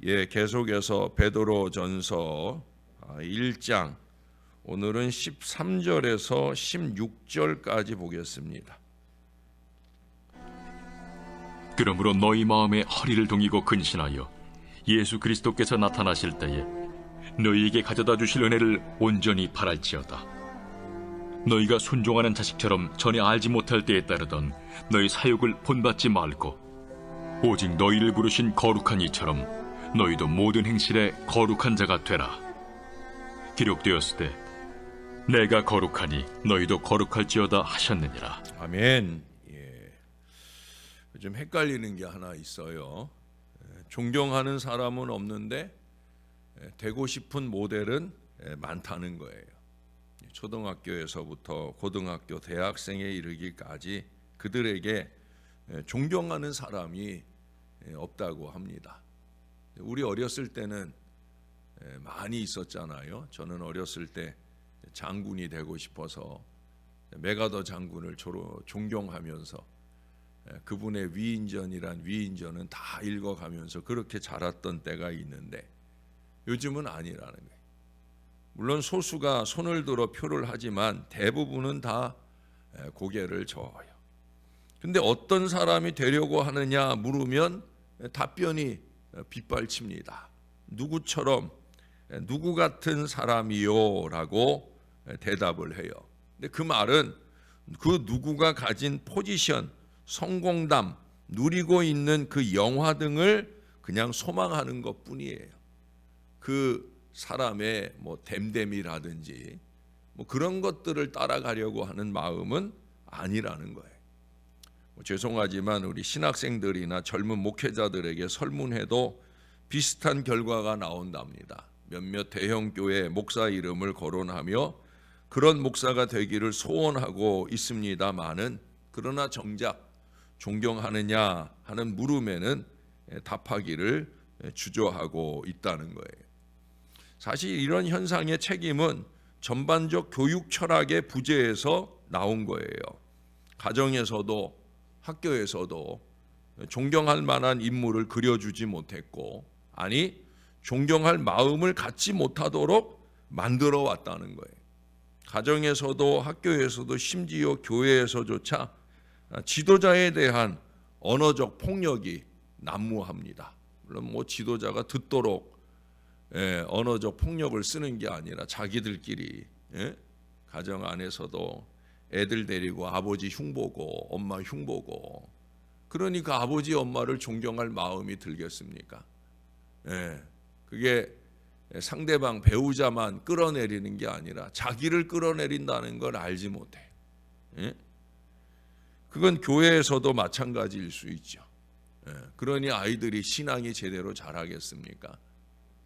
계속해서 베드로전서 1장, 오늘은 13절에서 16절까지 보겠습니다. 그러므로 너희 마음에 허리를 동이고 근신하여 예수 그리스도께서 나타나실 때에 너희에게 가져다 주실 은혜를 온전히 바랄지어다. 너희가 순종하는 자식처럼 전에 알지 못할 때에 따르던 너희 사욕을 본받지 말고 오직 너희를 부르신 거룩한 이처럼 너희도 모든 행실에 거룩한 자가 되라. 기록되었으되 내가 거룩하니 너희도 거룩할지어다 하셨느니라. 아멘. 좀 헷갈리는 게 하나 있어요. 존경하는 사람은 없는데 되고 싶은 모델은 많다는 거예요. 초등학교에서부터 고등학교, 대학생에 이르기까지 그들에게 존경하는 사람이 없다고 합니다. 우리 어렸을 때는 많이 있었잖아요. 저는 어렸을 때 장군이 되고 싶어서 메가더 장군을 존경하면서 그분의 위인전이란 위인전은 다 읽어가면서 그렇게 자랐던 때가 있는데 요즘은 아니라는 거예요. 물론 소수가 손을 들어 표를 하지만 대부분은 다 고개를 저어요. 근데 어떤 사람이 되려고 하느냐 물으면 답변이 빗발칩니다. 누구처럼, 누구 같은 사람이요? 라고 대답을 해요. 근데 그 말은 그 누구가 가진 포지션, 성공담, 누리고 있는 그 영화 등을 그냥 소망하는 것 뿐이에요. 그 사람의 댐댐이라든지 그런 것들을 따라가려고 하는 마음은 아니라는 거예요. 죄송하지만 우리 신학생들이나 젊은 목회자들에게 설문해도 비슷한 결과가 나온답니다. 몇몇 대형교회 목사 이름을 거론하며 그런 목사가 되기를 소원하고 있습니다마는 그러나 정작 존경하느냐 하는 물음에는 답하기를 주저하고 있다는 거예요. 사실 이런 현상의 책임은 전반적 교육 철학의 부재에서 나온 거예요. 가정에서도 학교에서도 존경할 만한 인물을 그려주지 못했고, 아니 존경할 마음을 갖지 못하도록 만들어 왔다는 거예요. 가정에서도 학교에서도 심지어 교회에서조차 지도자에 대한 언어적 폭력이 난무합니다. 물론 지도자가 듣도록 언어적 폭력을 쓰는 게 아니라 자기들끼리 가정 안에서도 애들 데리고 아버지 흉보고 엄마 흉보고, 그러니까 아버지 엄마를 존경할 마음이 들겠습니까? 그게 상대방 배우자만 끌어내리는 게 아니라 자기를 끌어내린다는 걸 알지 못해. 그건 교회에서도 마찬가지일 수 있죠. 그러니 아이들이 신앙이 제대로 자라겠습니까?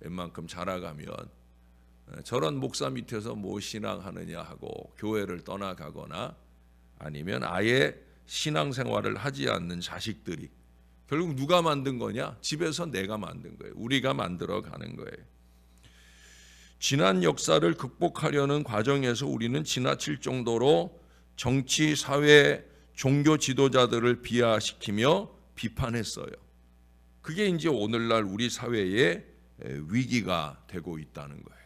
웬만큼 자라가면 저런 목사 밑에서 뭐 신앙하느냐 하고 교회를 떠나가거나 아니면 아예 신앙생활을 하지 않는 자식들이 결국 누가 만든 거냐? 집에서 내가 만든 거예요. 우리가 만들어 가는 거예요. 지난 역사를 극복하려는 과정에서 우리는 지나칠 정도로 정치, 사회, 종교 지도자들을 비하시키며 비판했어요. 그게 이제 오늘날 우리 사회의 위기가 되고 있다는 거예요.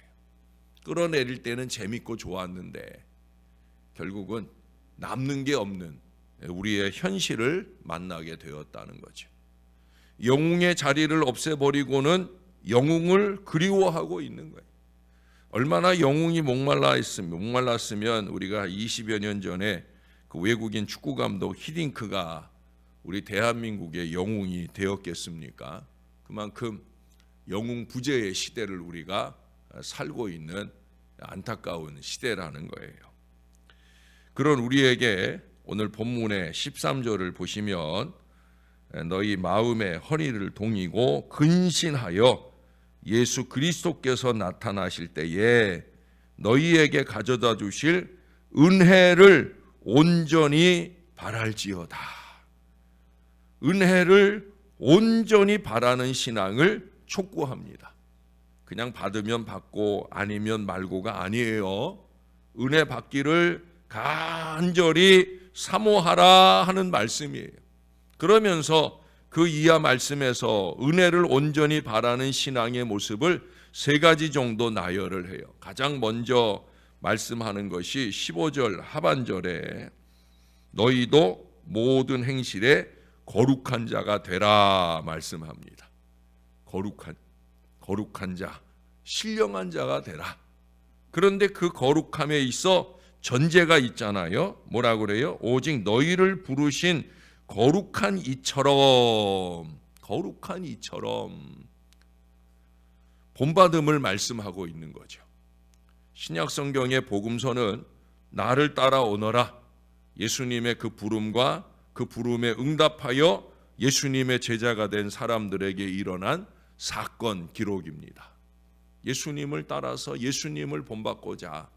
끌어내릴 때는 재밌고 좋았는데 결국은 남는 게 없는 우리의 현실을 만나게 되었다는 거죠. 영웅의 자리를 없애버리고는 영웅을 그리워하고 있는 거예요. 얼마나 영웅이 목말랐으면 우리가 20여 년 전에 그 외국인 축구 감독 히딩크가 우리 대한민국의 영웅이 되었겠습니까? 그만큼 영웅 부재의 시대를 우리가 살고 있는 안타까운 시대라는 거예요. 그런 우리에게 오늘 본문의 13절을 보시면 너희 마음에 허리를 동이고 근신하여 예수 그리스도께서 나타나실 때에 너희에게 가져다 주실 은혜를 온전히 바랄지어다. 은혜를 온전히 바라는 신앙을 촉구합니다. 그냥 받으면 받고 아니면 말고가 아니에요. 은혜 받기를 간절히 사모하라 하는 말씀이에요. 그러면서 그 이하 말씀에서 은혜를 온전히 바라는 신앙의 모습을 세 가지 정도 나열을 해요. 가장 먼저 말씀하는 것이 15절 하반절에 너희도 모든 행실에 거룩한 자가 되라 말씀합니다. 거룩한 자, 신령한 자가 되라. 그런데 그 거룩함에 있어 전제가 있잖아요. 뭐라고 그래요? 오직 너희를 부르신 거룩한 이처럼 본받음을 말씀하고 있는 거죠. 신약 성경의 복음서는 나를 따라오너라, 예수님의 그 부름과 그 부름에 응답하여 예수님의 제자가 된 사람들에게 일어난 사건 기록입니다. 예수님을 따라서 예수님을 본받고자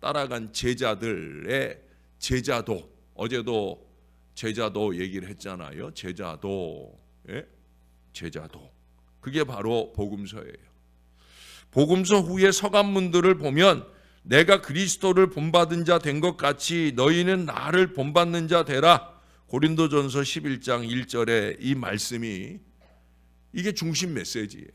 따라간 제자들의 제자도, 어제도 제자도 얘기를 했잖아요. 제자도. 그게 바로 복음서예요. 복음서 후에 서간문들을 보면 내가 그리스도를 본받은 자 된 것 같이 너희는 나를 본받는 자 되라. 고린도전서 11장 1절에 이 말씀이 이게 중심 메시지예요.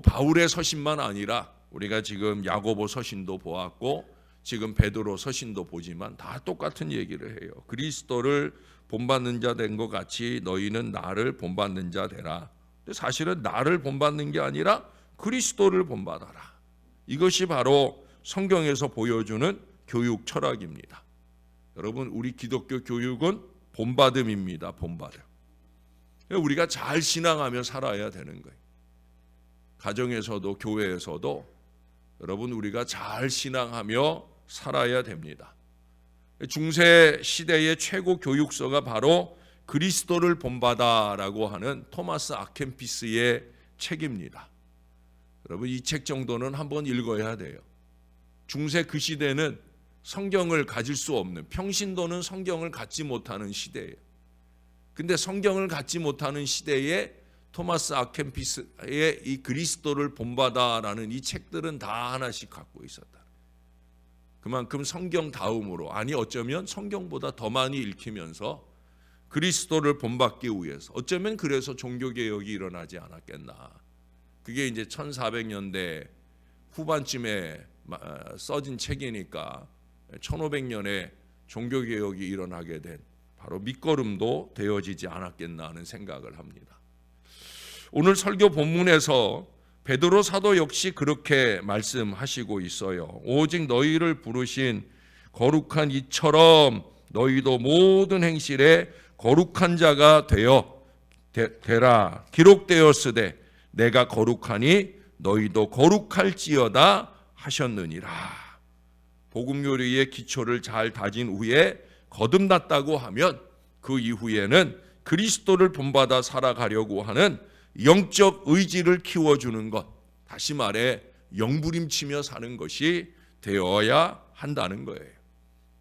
바울의 서신만 아니라 우리가 지금 야고보 서신도 보았고 지금 베드로 서신도 보지만 다 똑같은 얘기를 해요. 그리스도를 본받는 자 된 것 같이 너희는 나를 본받는 자 되라. 근데 사실은 나를 본받는 게 아니라 그리스도를 본받아라. 이것이 바로 성경에서 보여주는 교육 철학입니다. 여러분, 우리 기독교 교육은 본받음입니다. 본받음. 우리가 잘 신앙하며 살아야 되는 거예요. 가정에서도 교회에서도 여러분, 우리가 잘 신앙하며 살아야 됩니다. 중세 시대의 최고 교육서가 바로 그리스도를 본받아라고 하는 토마스 아켄피스의 책입니다. 여러분, 이 책 정도는 한번 읽어야 돼요. 중세 그 시대는 성경을 가질 수 없는, 평신도는 성경을 갖지 못하는 시대예요. 근데 성경을 갖지 못하는 시대에 토마스 아켄피스의 이 그리스도를 본받아라는 이 책들은 다 하나씩 갖고 있었다. 그만큼 성경 다음으로, 아니 어쩌면 성경보다 더 많이 읽히면서 그리스도를 본받기 위해서, 어쩌면 그래서 종교개혁이 일어나지 않았겠나. 그게 이제 1400년대 후반쯤에 써진 책이니까 1500년에 종교개혁이 일어나게 된 바로 밑거름도 되어지지 않았겠나 하는 생각을 합니다. 오늘 설교 본문에서 베드로 사도 역시 그렇게 말씀하시고 있어요. 오직 너희를 부르신 거룩한 이처럼 너희도 모든 행실에 거룩한 자가 되라. 기록되었으되 내가 거룩하니 너희도 거룩할지어다 하셨느니라. 복음 요리의 기초를 잘 다진 후에 거듭났다고 하면 그 이후에는 그리스도를 본받아 살아가려고 하는 영적 의지를 키워주는 것, 다시 말해 영부림치며 사는 것이 되어야 한다는 거예요.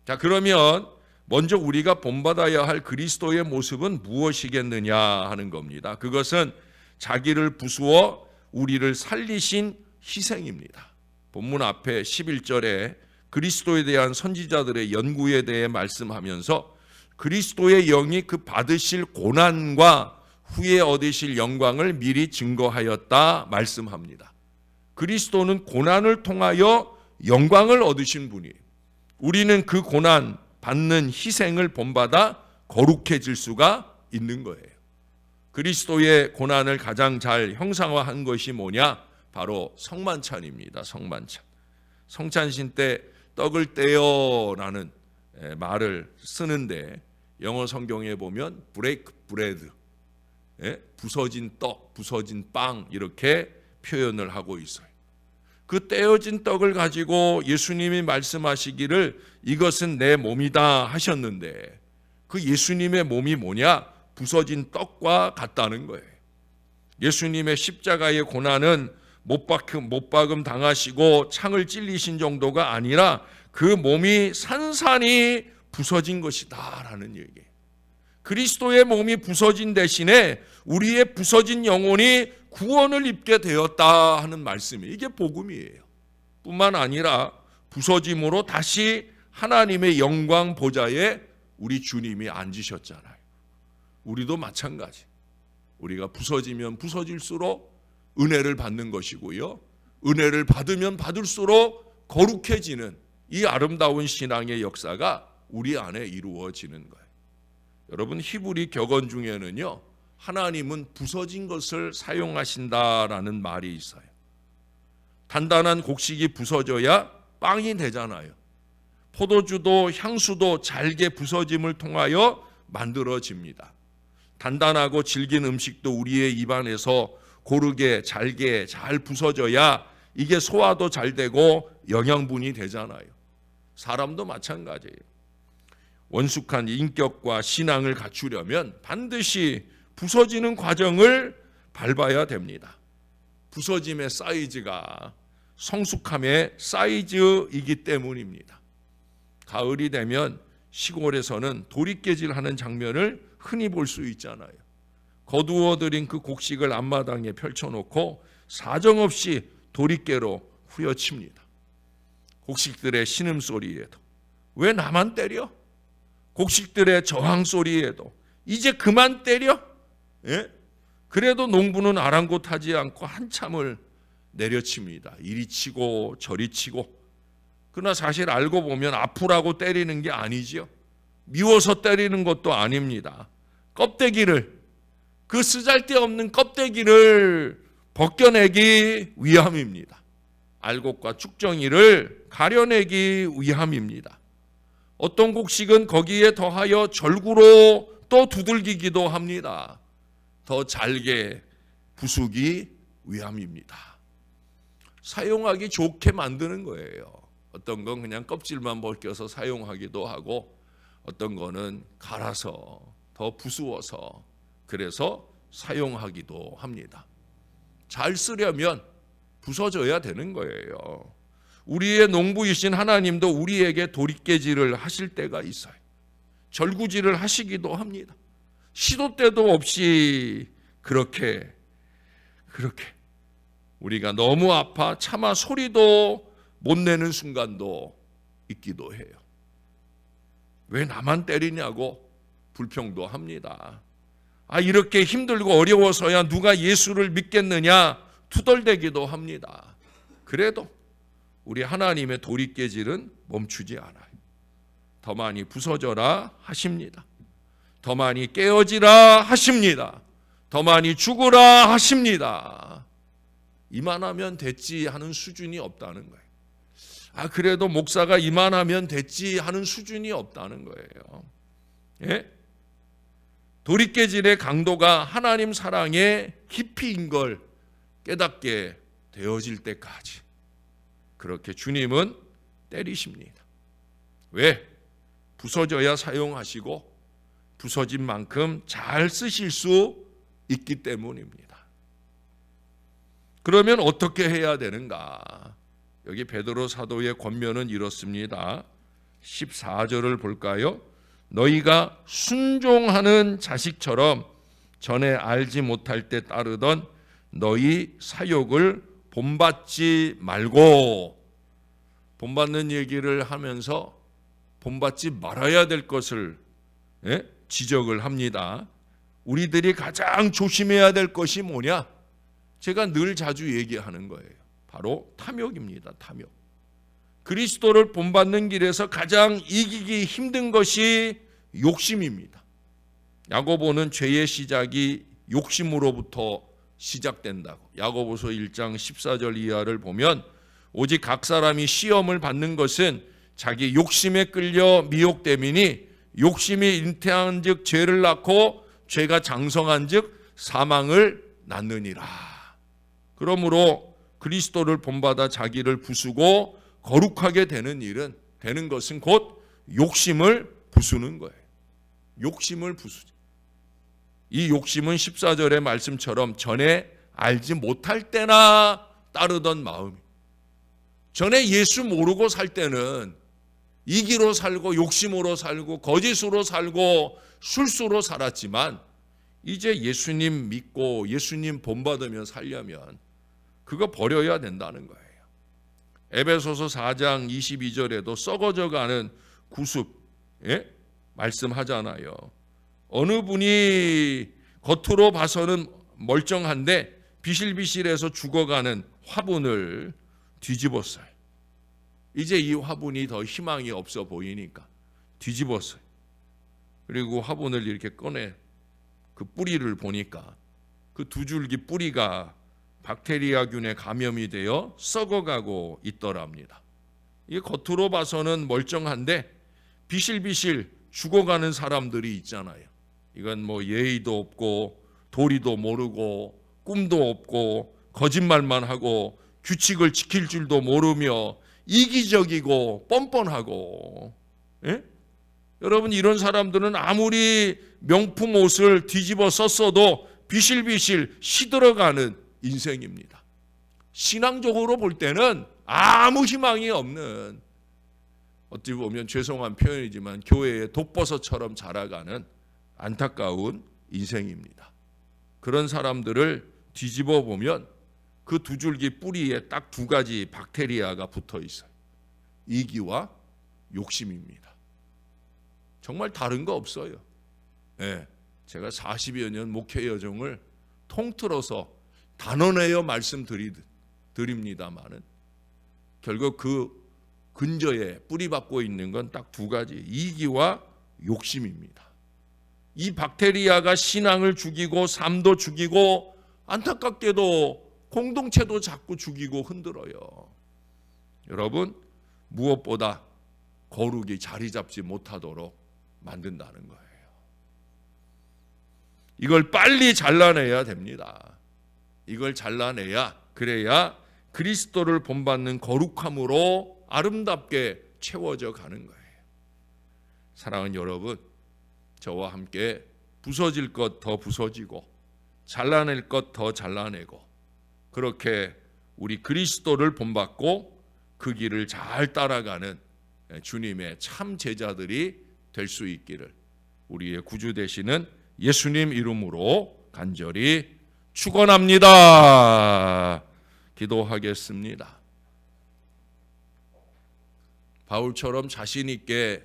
자, 그러면 먼저 우리가 본받아야 할 그리스도의 모습은 무엇이겠느냐 하는 겁니다. 그것은 자기를 부수어 우리를 살리신 희생입니다. 본문 앞에 11절에 그리스도에 대한 선지자들의 연구에 대해 말씀하면서 그리스도의 영이 그 받으실 고난과 후에 얻으실 영광을 미리 증거하였다 말씀합니다. 그리스도는 고난을 통하여 영광을 얻으신 분이에요. 우리는 그 고난 받는 희생을 본받아 거룩해질 수가 있는 거예요. 그리스도의 고난을 가장 잘 형상화한 것이 뭐냐? 바로 성만찬입니다. 성만찬. 성찬신 때 떡을 떼어라는 말을 쓰는데 영어 성경에 보면 break bread, 부서진 떡, 부서진 빵 이렇게 표현을 하고 있어요. 그 떼어진 떡을 가지고 예수님이 말씀하시기를 이것은 내 몸이다 하셨는데 그 예수님의 몸이 뭐냐? 부서진 떡과 같다는 거예요. 예수님의 십자가의 고난은 못 박음 당하시고 창을 찔리신 정도가 아니라 그 몸이 산산이 부서진 것이다라는 얘기예요. 그리스도의 몸이 부서진 대신에 우리의 부서진 영혼이 구원을 입게 되었다 하는 말씀이, 이게 복음이에요. 뿐만 아니라 부서짐으로 다시 하나님의 영광 보좌에 우리 주님이 앉으셨잖아요. 우리도 마찬가지. 우리가 부서지면 부서질수록 은혜를 받는 것이고요, 은혜를 받으면 받을수록 거룩해지는 이 아름다운 신앙의 역사가 우리 안에 이루어지는 거예요. 여러분, 히브리 격언 중에는요, 하나님은 부서진 것을 사용하신다라는 말이 있어요. 단단한 곡식이 부서져야 빵이 되잖아요. 포도주도 향수도 잘게 부서짐을 통하여 만들어집니다. 단단하고 질긴 음식도 우리의 입안에서 고르게 잘게 잘 부서져야 이게 소화도 잘 되고 영양분이 되잖아요. 사람도 마찬가지예요. 원숙한 인격과 신앙을 갖추려면 반드시 부서지는 과정을 밟아야 됩니다. 부서짐의 사이즈가 성숙함의 사이즈이기 때문입니다. 가을이 되면 시골에서는 도리깨질하는 장면을 흔히 볼 수 있잖아요. 거두어들인 그 곡식을 앞마당에 펼쳐놓고 사정없이 도리깨로 후려칩니다. 곡식들의 신음소리에도 왜 나만 때려? 곡식들의 저항소리에도 이제 그만 때려? 예? 그래도 농부는 아랑곳하지 않고 한참을 내려칩니다. 이리 치고 저리 치고. 그러나 사실 알고 보면 아프라고 때리는 게 아니지요. 미워서 때리는 것도 아닙니다. 껍데기를, 그 쓰잘데없는 껍데기를 벗겨내기 위함입니다. 알곡과 쭉정이를 가려내기 위함입니다. 어떤 곡식은 거기에 더하여 절구로 또 두들기기도 합니다. 더 잘게 부수기 위함입니다. 사용하기 좋게 만드는 거예요. 어떤 건 그냥 껍질만 벗겨서 사용하기도 하고, 어떤 거는 갈아서 더 부수어서 그래서 사용하기도 합니다. 잘 쓰려면 부서져야 되는 거예요. 우리의 농부이신 하나님도 우리에게 도리깨질을 하실 때가 있어요. 절구질을 하시기도 합니다. 시도 때도 없이 그렇게 우리가 너무 아파 차마 소리도 못 내는 순간도 있기도 해요. 왜 나만 때리냐고 불평도 합니다. 이렇게 힘들고 어려워서야 누가 예수를 믿겠느냐 투덜대기도 합니다. 그래도 우리 하나님의 도리깨질은 멈추지 않아요. 더 많이 부서져라 하십니다. 더 많이 깨어지라 하십니다. 더 많이 죽으라 하십니다. 이만하면 됐지 하는 수준이 없다는 거예요. 그래도 목사가 이만하면 됐지 하는 수준이 없다는 거예요. 예? 도리깨질의 강도가 하나님 사랑의 깊이인 걸 깨닫게 되어질 때까지 그렇게 주님은 때리십니다. 왜? 부서져야 사용하시고 부서진 만큼 잘 쓰실 수 있기 때문입니다. 그러면 어떻게 해야 되는가? 여기 베드로 사도의 권면은 이렇습니다. 14절을 볼까요? 너희가 순종하는 자식처럼 전에 알지 못할 때 따르던 너희 사욕을 본받지 말고, 본받는 얘기를 하면서 본받지 말아야 될 것을 지적을 합니다. 우리들이 가장 조심해야 될 것이 뭐냐? 제가 늘 자주 얘기하는 거예요. 바로 탐욕입니다. 탐욕. 그리스도를 본받는 길에서 가장 이기기 힘든 것이 욕심입니다. 야고보는 죄의 시작이 욕심으로부터 시작된다고. 야고보서 1장 14절 이하를 보면 오직 각 사람이 시험을 받는 것은 자기 욕심에 끌려 미혹됨이니 욕심이 잉태한 즉 죄를 낳고 죄가 장성한 즉 사망을 낳느니라. 그러므로 그리스도를 본받아 자기를 부수고 거룩하게 되는 것은 곧 욕심을 부수는 거예요. 욕심을 부수죠. 이 욕심은 14절의 말씀처럼 전에 알지 못할 때나 따르던 마음이, 전에 예수 모르고 살 때는 이기로 살고 욕심으로 살고 거짓으로 살고 술수로 살았지만 이제 예수님 믿고 예수님 본받으며 살려면 그거 버려야 된다는 거예요. 에베소서 4장 22절에도 썩어져가는 구습 말씀하잖아요. 어느 분이 겉으로 봐서는 멀쩡한데 비실비실해서 죽어가는 화분을 뒤집었어요. 이제 이 화분이 더 희망이 없어 보이니까 뒤집었어요. 그리고 화분을 이렇게 꺼내 그 뿌리를 보니까 그 두 줄기 뿌리가 박테리아균에 감염이 되어 썩어가고 있더랍니다. 이게 겉으로 봐서는 멀쩡한데 비실비실 죽어가는 사람들이 있잖아요. 이건 뭐 예의도 없고 도리도 모르고 꿈도 없고 거짓말만 하고 규칙을 지킬 줄도 모르며 이기적이고 뻔뻔하고, 예? 여러분, 이런 사람들은 아무리 명품 옷을 뒤집어 썼어도 비실비실 시들어가는 인생입니다. 신앙적으로 볼 때는 아무 희망이 없는, 어찌 보면 죄송한 표현이지만 교회의 독버섯처럼 자라가는 안타까운 인생입니다. 그런 사람들을 뒤집어 보면 그 두 줄기 뿌리에 딱 두 가지 박테리아가 붙어 있어요. 이기와 욕심입니다. 정말 다른 거 없어요. 네, 제가 40여 년 목회 여정을 통틀어서 단언하여 말씀드립니다마는 결국 그 근저에 뿌리박고 있는 건 딱 두 가지, 이기와 욕심입니다. 이 박테리아가 신앙을 죽이고 삶도 죽이고 안타깝게도 공동체도 자꾸 죽이고 흔들어요. 여러분, 무엇보다 거룩이 자리 잡지 못하도록 만든다는 거예요. 이걸 빨리 잘라내야 됩니다. 이걸 잘라내야, 그래야 그리스도를 본받는 거룩함으로 아름답게 채워져 가는 거예요. 사랑하는 여러분, 저와 함께 부서질 것 더 부서지고 잘라낼 것 더 잘라내고 그렇게 우리 그리스도를 본받고 그 길을 잘 따라가는 주님의 참 제자들이 될 수 있기를 우리의 구주 되시는 예수님 이름으로 간절히 축원합니다. 기도하겠습니다. 바울처럼 자신 있게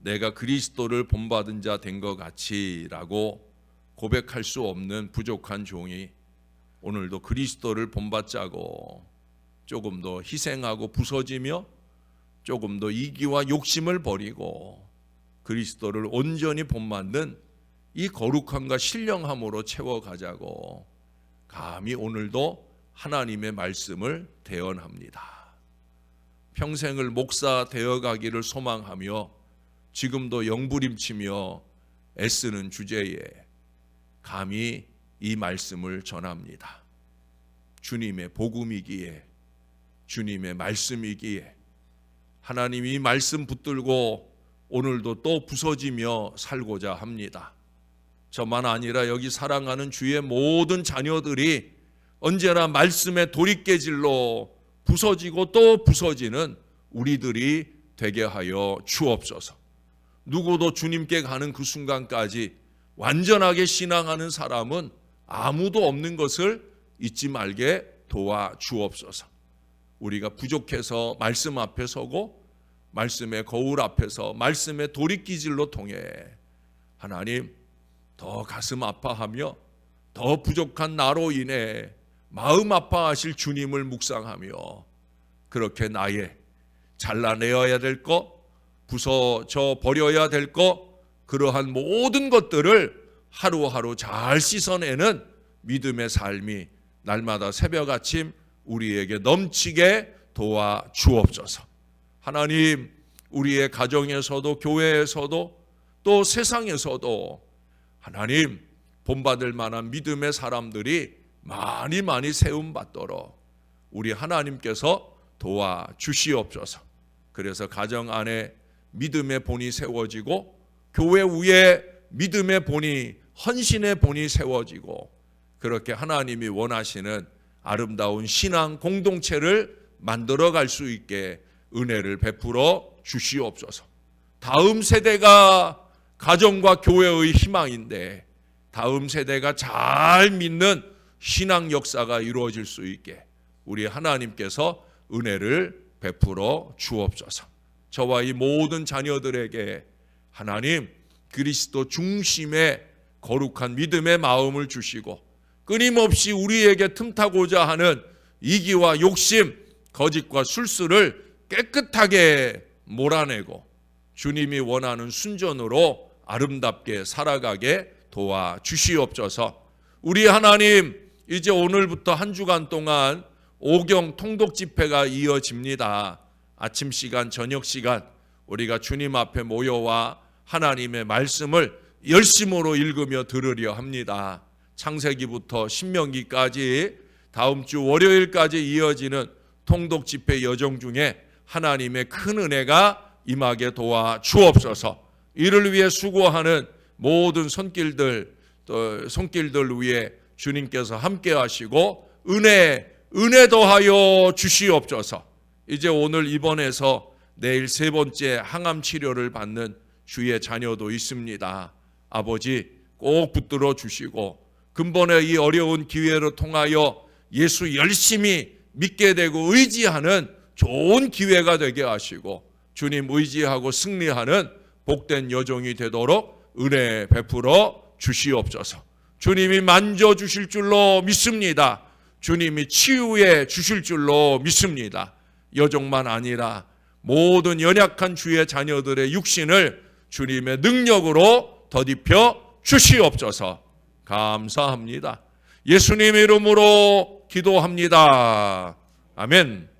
내가 그리스도를 본받은 자 된 것 같이라고 고백할 수 없는 부족한 종이 오늘도 그리스도를 본받자고 조금 더 희생하고 부서지며 조금 더 이기와 욕심을 버리고 그리스도를 온전히 본받는 이 거룩함과 신령함으로 채워가자고 감히 오늘도 하나님의 말씀을 대언합니다. 평생을 목사 되어가기를 소망하며 지금도 영부림치며 애쓰는 주제에 감히 이 말씀을 전합니다. 주님의 복음이기에, 주님의 말씀이기에 하나님이 말씀 붙들고 오늘도 또 부서지며 살고자 합니다. 저만 아니라 여기 사랑하는 주의 모든 자녀들이 언제나 말씀의 돌이깨질로 부서지고 또 부서지는 우리들이 되게 하여 주옵소서. 누구도 주님께 가는 그 순간까지 완전하게 신앙하는 사람은 아무도 없는 것을 잊지 말게 도와 주옵소서. 우리가 부족해서 말씀 앞에 서고 말씀의 거울 앞에서 말씀의 돌이키질로 통해 하나님 더 가슴 아파하며 더 부족한 나로 인해 마음 아파하실 주님을 묵상하며 그렇게 나의 잘라내어야 될 것, 부서져 버려야 될 것, 그러한 모든 것들을 하루하루 잘 씻어내는 믿음의 삶이 날마다 새벽 아침 우리에게 넘치게 도와 주옵소서. 하나님, 우리의 가정에서도 교회에서도 또 세상에서도 하나님 본받을 만한 믿음의 사람들이 많이 세움받도록 우리 하나님께서 도와 주시옵소서. 그래서 가정 안에 믿음의 본이 세워지고 교회 위에 믿음의 본이, 헌신의 본이 세워지고 그렇게 하나님이 원하시는 아름다운 신앙 공동체를 만들어갈 수 있게 은혜를 베풀어 주시옵소서. 다음 세대가 가정과 교회의 희망인데 다음 세대가 잘 믿는 신앙 역사가 이루어질 수 있게 우리 하나님께서 은혜를 베풀어 주옵소서. 저와 이 모든 자녀들에게 하나님 그리스도 중심의 거룩한 믿음의 마음을 주시고 끊임없이 우리에게 틈타고자 하는 이기와 욕심, 거짓과 술수를 깨끗하게 몰아내고 주님이 원하는 순전으로 아름답게 살아가게 도와주시옵소서. 우리 하나님, 이제 오늘부터 한 주간 동안 오경 통독 집회가 이어집니다. 아침 시간, 저녁 시간 우리가 주님 앞에 모여와 하나님의 말씀을 열심으로 읽으며 들으려 합니다. 창세기부터 신명기까지 다음 주 월요일까지 이어지는 통독 집회 여정 중에 하나님의 큰 은혜가 임하게 도와 주옵소서. 이를 위해 수고하는 모든 손길들 위에 주님께서 함께 하시고 은혜 더하여 주시옵소서. 이제 오늘 입원해서 내일 세 번째 항암 치료를 받는 주의 자녀도 있습니다. 아버지 꼭 붙들어 주시고 근본의 이 어려운 기회를 통하여 예수 열심히 믿게 되고 의지하는 좋은 기회가 되게 하시고 주님 의지하고 승리하는 복된 여정이 되도록 은혜 베풀어 주시옵소서. 주님이 만져주실 줄로 믿습니다. 주님이 치유해 주실 줄로 믿습니다. 여정만 아니라 모든 연약한 주의 자녀들의 육신을 주님의 능력으로 더딥혀 주시옵소서. 감사합니다. 예수님 이름으로 기도합니다. 아멘.